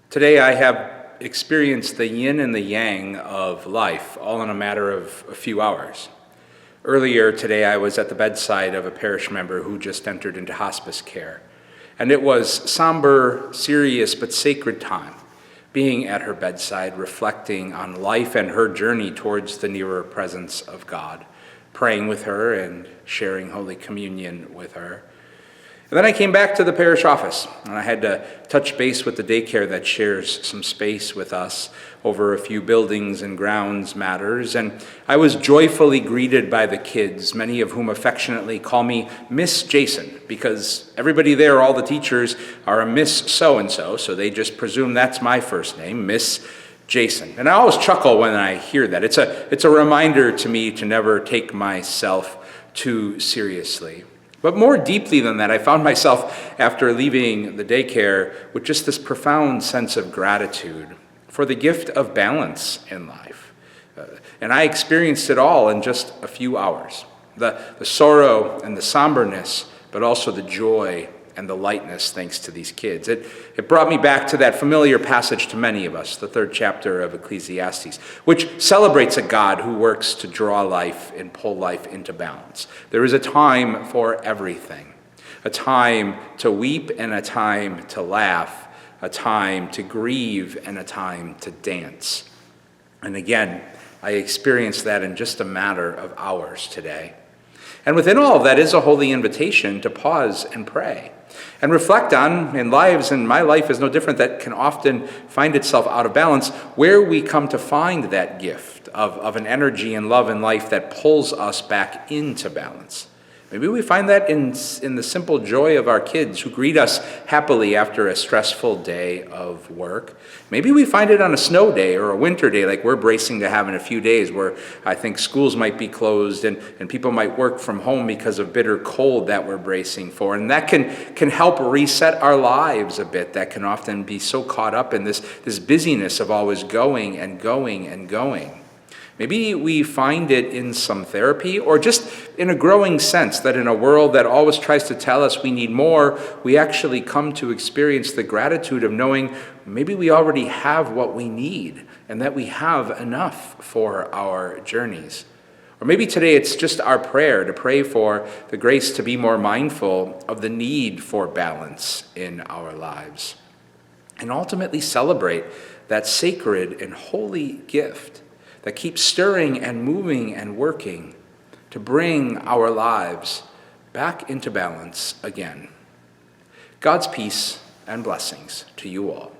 Today I have experienced the yin and the yang of life, all in a matter of a few hours. Earlier today I was at the bedside of a parish member who just entered into hospice care. And it was somber, serious, but sacred time, being at her bedside, reflecting on life and her journey towards the nearer presence of God, praying with her and sharing Holy Communion with her. And then I came back to the parish office, and I had to touch base with the daycare that shares some space with us over a few buildings and grounds matters. And I was joyfully greeted by the kids, many of whom affectionately call me Miss Jason, because everybody there, all the teachers, are a Miss so-and-so, so they just presume that's my first name, Miss Jason. And I always chuckle when I hear that. It's a reminder to me to never take myself too seriously. But more deeply than that, I found myself, after leaving the daycare, with just this profound sense of gratitude for the gift of balance in life. And I experienced it all in just a few hours. The sorrow and the somberness, but also the joy and the lightness thanks to these kids. It brought me back to that familiar passage to many of us, the 3rd chapter of Ecclesiastes, which celebrates a God who works to draw life and pull life into balance. There is a time for everything, a time to weep and a time to laugh, a time to grieve and a time to dance. And again, I experienced that in just a matter of hours today. And within all of that is a holy invitation to pause and pray and reflect on, in lives, and my life is no different, that can often find itself out of balance, where we come to find that gift of an energy and love in life that pulls us back into balance. Maybe we find that in the simple joy of our kids who greet us happily after a stressful day of work. Maybe we find it on a snow day or a winter day like we're bracing to have in a few days, where I think schools might be closed and people might work from home because of bitter cold that we're bracing for. And that can help reset our lives a bit, that can often be so caught up in this busyness of always going and going and going. Maybe we find it in some therapy, or just in a growing sense that in a world that always tries to tell us we need more, we actually come to experience the gratitude of knowing maybe we already have what we need and that we have enough for our journeys. Or maybe today it's just our prayer to pray for the grace to be more mindful of the need for balance in our lives, and ultimately celebrate that sacred and holy gift that keeps stirring and moving and working to bring our lives back into balance again. God's peace and blessings to you all.